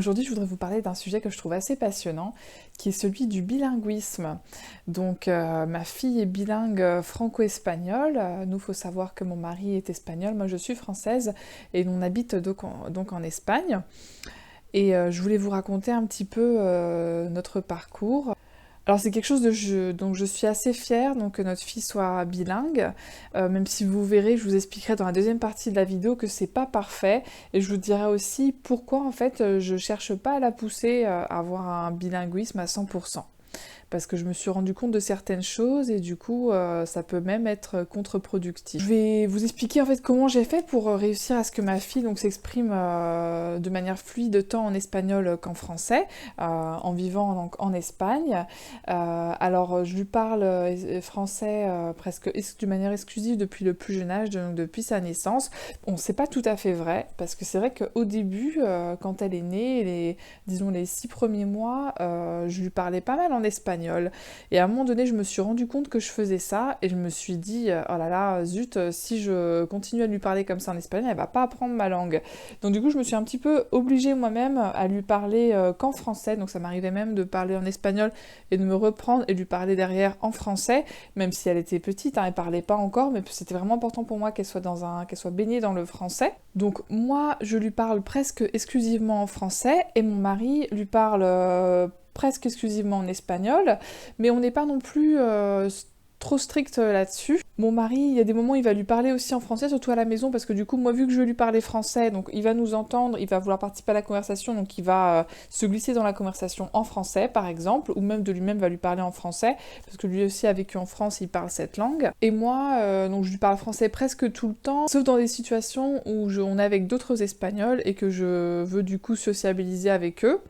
Aujourd'hui, je voudrais vous parler d'un sujet que je trouve assez passionnant, qui est celui du bilinguisme. Donc, ma fille est bilingue franco-espagnole. Nous, il faut savoir que mon mari est espagnol, moi je suis française, et on habite donc en Espagne. Et je voulais vous raconter un petit peu notre parcours. Alors c'est quelque chose dont je suis assez fière, donc que notre fille soit bilingue, même si vous verrez, je vous expliquerai dans la deuxième partie de la vidéo que c'est pas parfait, et je vous dirai aussi pourquoi en fait je cherche pas à la pousser à avoir un bilinguisme à 100%. Parce que je me suis rendu compte de certaines choses et du coup ça peut même être contre-productif. Je vais vous expliquer en fait comment j'ai fait pour réussir à ce que ma fille donc s'exprime de manière fluide tant en espagnol qu'en français, en vivant donc en Espagne. Alors je lui parle français presque de manière exclusive depuis le plus jeune âge, donc depuis sa naissance. Bon, c'est pas tout à fait vrai, parce que c'est vrai qu'au début, quand elle est née, disons les 6 premiers mois, je lui parlais pas mal en espagnol. Et à un moment donné, je me suis rendu compte que je faisais ça, et je me suis dit, oh là là, zut, si je continue à lui parler comme ça en espagnol, elle va pas apprendre ma langue. Donc du coup, je me suis un petit peu obligée moi-même à lui parler qu'en français, donc ça m'arrivait même de parler en espagnol et de me reprendre et lui parler derrière en français, même si elle était petite, hein, elle parlait pas encore, mais c'était vraiment important pour moi qu'elle soit baignée dans le français. Donc moi, je lui parle presque exclusivement en français, et mon mari lui parle presque exclusivement en espagnol, mais on n'est pas non plus trop strict là-dessus. Mon mari, il y a des moments où il va lui parler aussi en français, surtout à la maison, parce que du coup, moi, vu que je vais lui parler français, donc il va nous entendre, il va vouloir participer à la conversation, donc il va se glisser dans la conversation en français, par exemple, ou même de lui-même va lui parler en français, parce que lui aussi a vécu en France, il parle cette langue. Et moi, donc je lui parle français presque tout le temps, sauf dans des situations où on est avec d'autres Espagnols et que je veux du coup sociabiliser avec eux.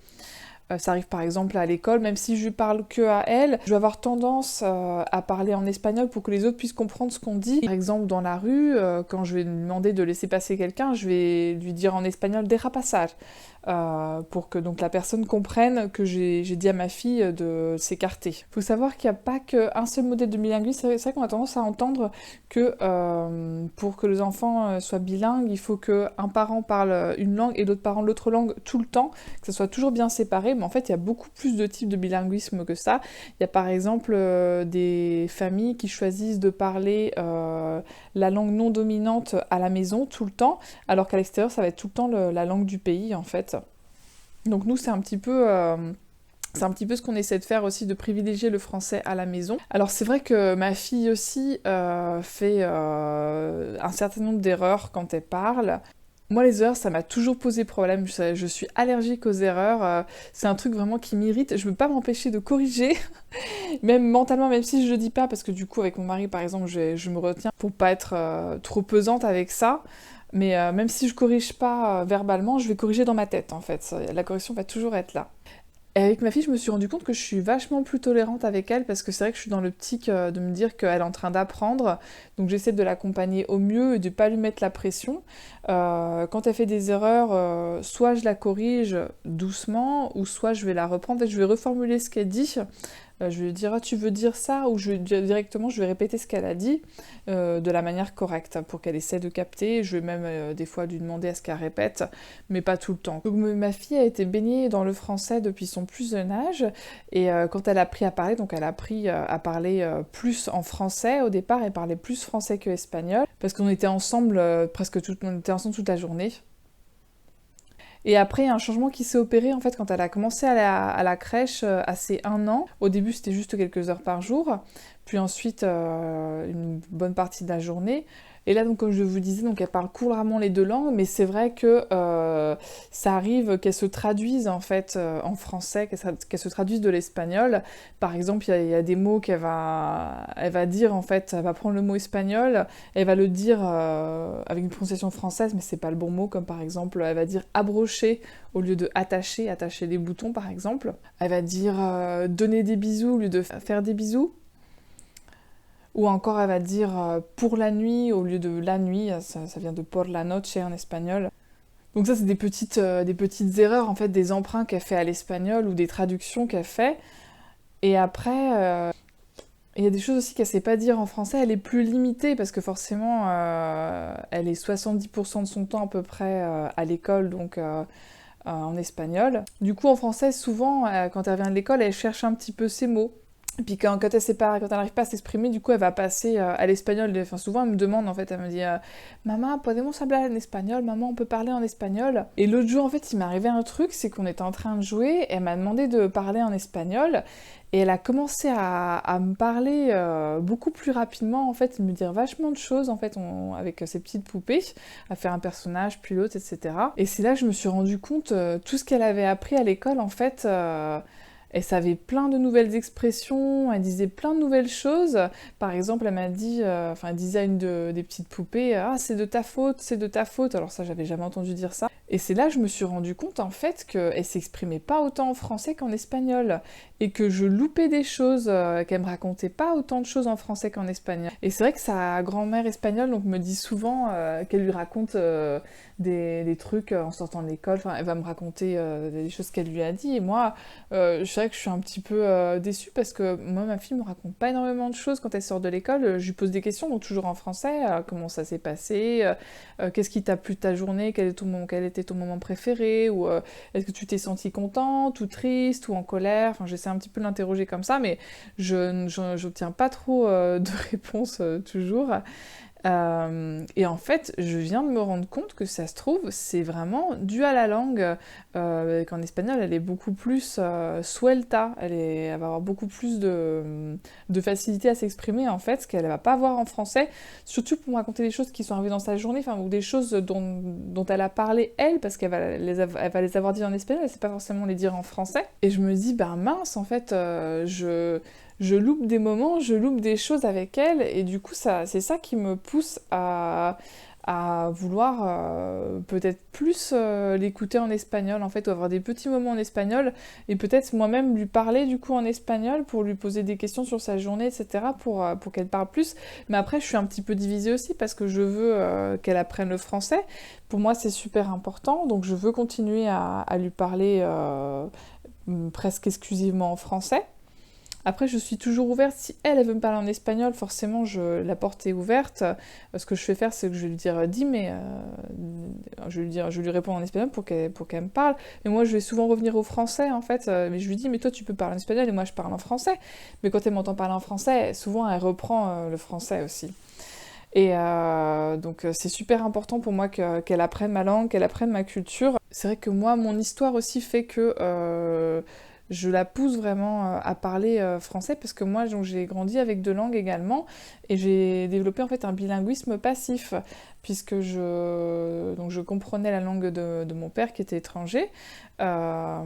Ça arrive par exemple à l'école, même si je parle que à elle, je vais avoir tendance à parler en espagnol pour que les autres puissent comprendre ce qu'on dit. Par exemple dans la rue, quand je vais lui demander de laisser passer quelqu'un, je vais lui dire en espagnol deja pasar, pour que donc la personne comprenne que j'ai dit à ma fille de s'écarter. Il faut savoir qu'il n'y a pas qu'un seul modèle de bilinguisme, c'est vrai qu'on a tendance à entendre que pour que les enfants soient bilingues, il faut qu'un parent parle une langue et l'autre parent l'autre langue tout le temps, que ce soit toujours bien séparé, mais en fait il y a beaucoup plus de types de bilinguisme que ça. Il y a par exemple des familles qui choisissent de parler la langue non dominante à la maison tout le temps, alors qu'à l'extérieur ça va être tout le temps la langue du pays en fait. Donc nous c'est un petit peu ce qu'on essaie de faire aussi, de privilégier le français à la maison. Alors c'est vrai que ma fille aussi fait un certain nombre d'erreurs quand elle parle. Moi, les erreurs, ça m'a toujours posé problème. Je suis allergique aux erreurs. C'est un truc vraiment qui m'irrite. Je ne peux pas m'empêcher de corriger, même mentalement, même si je le dis pas, parce que du coup, avec mon mari, par exemple, je me retiens pour pas être trop pesante avec ça. Mais même si je corrige pas verbalement, je vais corriger dans ma tête, en fait. La correction va toujours être là. Et avec ma fille, je me suis rendu compte que je suis vachement plus tolérante avec elle, parce que c'est vrai que je suis dans l'optique de me dire qu'elle est en train d'apprendre, donc j'essaie de l'accompagner au mieux et de pas lui mettre la pression. Quand elle fait des erreurs, soit je la corrige doucement, ou soit je vais la reprendre et je vais reformuler ce qu'elle dit. Je vais lui dire, ah, tu veux dire ça, ou directement je vais répéter ce qu'elle a dit de la manière correcte pour qu'elle essaie de capter. Je vais même des fois lui demander à ce qu'elle répète, mais pas tout le temps. Donc ma fille a été baignée dans le français depuis son plus jeune âge, et quand elle a appris à parler, donc elle a appris à parler plus en français. Au départ, elle parlait plus français que espagnol, parce qu'on était ensemble on était ensemble toute la journée. Et après, il y a un changement qui s'est opéré en fait quand elle a commencé à la crèche à ses 1 an. Au début, c'était juste quelques heures par jour, puis ensuite une bonne partie de la journée. Et là, donc, comme je vous disais, donc, elle parle couramment les 2 langues, mais c'est vrai que ça arrive qu'elle se traduise en fait en français, qu'elle se traduise de l'espagnol. Par exemple, il y a des mots elle va dire en fait, elle va prendre le mot espagnol, elle va le dire avec une prononciation française, mais c'est pas le bon mot, comme par exemple, elle va dire abrocher au lieu de attacher des boutons par exemple. Elle va dire donner des bisous au lieu de faire des bisous. Ou encore, elle va dire pour la nuit au lieu de la nuit, ça vient de por la noche en espagnol. Donc ça, c'est des petites erreurs, en fait, des emprunts qu'elle fait à l'espagnol ou des traductions qu'elle fait. Et après, il y a des choses aussi qu'elle sait pas dire en français, elle est plus limitée, parce que forcément, elle est 70% de son temps à peu près à l'école, donc en espagnol. Du coup, en français, souvent, quand elle vient de l'école, elle cherche un petit peu ses mots. Et puis quand elle n'arrive pas à s'exprimer, du coup, elle va passer à l'espagnol. Enfin, souvent, elle me demande, en fait, elle me dit Maman, podemos hablar en espagnol? Maman, on peut parler en espagnol? Et l'autre jour, en fait, il m'est arrivé un truc, c'est qu'on était en train de jouer, elle m'a demandé de parler en espagnol, et elle a commencé à me parler beaucoup plus rapidement, en fait, me dire vachement de choses, en fait, avec ses petites poupées, à faire un personnage, puis l'autre, etc. Et c'est là que je me suis rendu compte, tout ce qu'elle avait appris à l'école, en fait... elle savait plein de nouvelles expressions, elle disait plein de nouvelles choses. Par exemple, elle m'a dit, elle disait à des petites poupées, ah c'est de ta faute, c'est de ta faute. Alors ça, j'avais jamais entendu dire ça. Et c'est là que je me suis rendu compte en fait qu'elle s'exprimait pas autant en français qu'en espagnol et que je loupais des choses, qu'elle me racontait pas autant de choses en français qu'en espagnol. Et c'est vrai que sa grand-mère espagnole donc me dit souvent qu'elle lui raconte des trucs en sortant de l'école. Enfin, elle va me raconter des choses qu'elle lui a dit. Et moi, je sais que je suis un petit peu déçue parce que moi, ma fille me raconte pas énormément de choses quand elle sort de l'école. Je lui pose des questions, donc toujours en français. Comment ça s'est passé? Qu'est-ce qui t'a plu de ta journée? Quel était ton moment préféré? Ou est-ce que tu t'es sentie contente ou triste ou en colère? Enfin, j'essaie un petit peu de l'interroger comme ça, mais je n'obtiens pas trop de réponses toujours. Et en fait, je viens de me rendre compte que ça se trouve, c'est vraiment dû à la langue, qu'en espagnol, elle est beaucoup plus suelta, elle va avoir beaucoup plus de facilité à s'exprimer, en fait, ce qu'elle va pas avoir en français, surtout pour me raconter des choses qui sont arrivées dans sa journée, ou des choses dont elle a parlé, elle, parce elle va les avoir dit en espagnol, elle sait pas forcément les dire en français. Et je me dis, ben mince, en fait, je loupe des moments, je loupe des choses avec elle, et du coup, c'est ça qui me pousse à vouloir peut-être plus l'écouter en espagnol, en fait, ou avoir des petits moments en espagnol, et peut-être moi-même lui parler du coup en espagnol pour lui poser des questions sur sa journée, etc., pour qu'elle parle plus. Mais après, je suis un petit peu divisée aussi, parce que je veux qu'elle apprenne le français. Pour moi, c'est super important, donc je veux continuer à lui parler presque exclusivement en français. Après, je suis toujours ouverte. Si elle veut me parler en espagnol, forcément, la porte est ouverte. Ce que je fais faire, c'est que je vais lui dire dis, mais je vais lui répondre en espagnol pour qu'elle me parle. Mais moi, je vais souvent revenir au français, en fait. Mais je lui dis, mais toi, tu peux parler en espagnol et moi, je parle en français. Mais quand elle m'entend parler en français, souvent, elle reprend le français aussi. Et donc, c'est super important pour moi qu'elle apprenne ma langue, qu'elle apprenne ma culture. C'est vrai que moi, mon histoire aussi fait que je la pousse vraiment à parler français parce que moi donc, j'ai grandi avec deux langues également et j'ai développé en fait un bilinguisme passif puisque je comprenais la langue de mon père qui était étranger et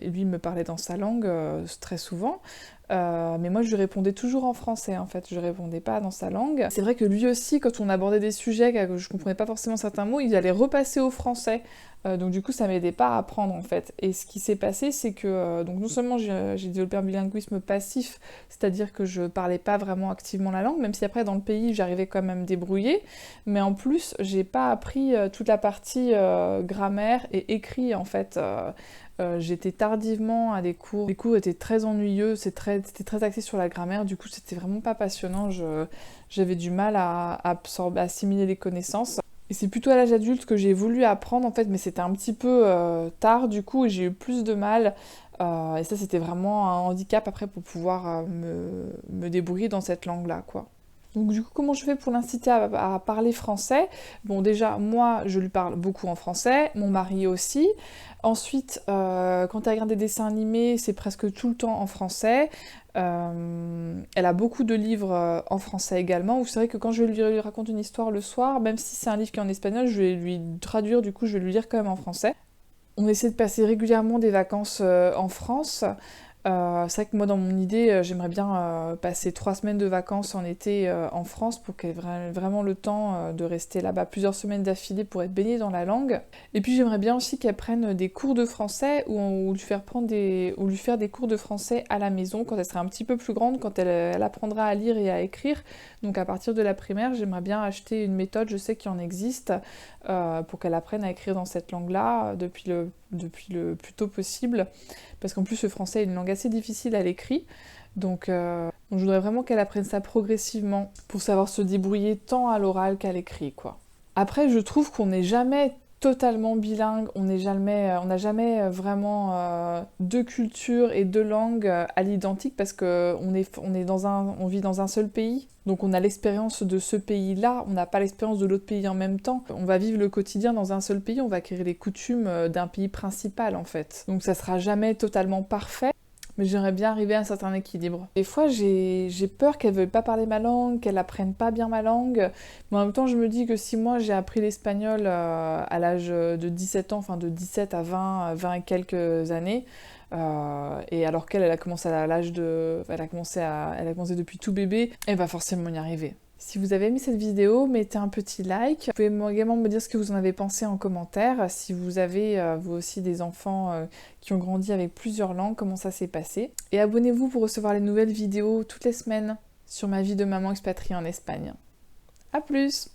lui il me parlait dans sa langue très souvent. Mais moi je lui répondais toujours en français en fait, je répondais pas dans sa langue. C'est vrai que lui aussi quand on abordait des sujets que je comprenais pas forcément certains mots, il allait repasser au français. Donc du coup ça m'aidait pas à apprendre en fait. Et ce qui s'est passé c'est que donc non seulement j'ai développé un bilinguisme passif, c'est-à-dire que je parlais pas vraiment activement la langue, même si après dans le pays j'arrivais quand même à me débrouiller, mais en plus j'ai pas appris toute la partie grammaire et écrit en fait. J'étais tardivement à des cours. Les cours étaient très ennuyeux, c'était très axé sur la grammaire, du coup c'était vraiment pas passionnant, j'avais du mal à assimiler les connaissances. Et c'est plutôt à l'âge adulte que j'ai voulu apprendre en fait, mais c'était un petit peu tard du coup et j'ai eu plus de mal. Et ça c'était vraiment un handicap après pour pouvoir me débrouiller dans cette langue-là quoi. Donc du coup, comment je fais pour l'inciter à parler français? Bon, déjà, moi, je lui parle beaucoup en français, mon mari aussi. Ensuite, quand elle regarde des dessins animés, c'est presque tout le temps en français. Elle a beaucoup de livres en français également, où c'est vrai que quand je lui raconte une histoire le soir, même si c'est un livre qui est en espagnol, je vais lui traduire, du coup, je vais lui lire quand même en français. On essaie de passer régulièrement des vacances en France. C'est vrai que moi, dans mon idée, j'aimerais bien passer 3 semaines de vacances en été en France pour qu'elle ait vraiment le temps de rester là-bas plusieurs semaines d'affilée pour être baignée dans la langue. Et puis j'aimerais bien aussi qu'elle prenne des cours de français ou lui faire des cours de français à la maison quand elle sera un petit peu plus grande, quand elle apprendra à lire et à écrire. Donc à partir de la primaire, j'aimerais bien acheter une méthode, je sais qu'il en existe, pour qu'elle apprenne à écrire dans cette langue-là depuis le plus tôt possible. Parce qu'en plus le français est une langue assez difficile à l'écrit, donc je voudrais vraiment qu'elle apprenne ça progressivement pour savoir se débrouiller tant à l'oral qu'à l'écrit, quoi. Après, je trouve qu'on n'est jamais totalement bilingue, on n'a jamais vraiment deux cultures et deux langues à l'identique parce que on vit dans un seul pays. Donc on a l'expérience de ce pays-là, on n'a pas l'expérience de l'autre pays en même temps. On va vivre le quotidien dans un seul pays, on va acquérir les coutumes d'un pays principal en fait. Donc ça sera jamais totalement parfait. Mais j'aimerais bien arriver à un certain équilibre. Des fois, j'ai peur qu'elle ne veuille pas parler ma langue, qu'elle apprenne pas bien ma langue. Mais en même temps, je me dis que si moi j'ai appris l'espagnol à l'âge de 17 ans, enfin de 17 à 20 et quelques années, et alors qu'elle elle a commencé à l'âge de... Elle a commencé depuis tout bébé, elle va forcément y arriver. Si vous avez aimé cette vidéo, mettez un petit like. Vous pouvez également me dire ce que vous en avez pensé en commentaire. Si vous avez vous aussi des enfants qui ont grandi avec plusieurs langues, comment ça s'est passé. Et abonnez-vous pour recevoir les nouvelles vidéos toutes les semaines sur ma vie de maman expatriée en Espagne. A plus!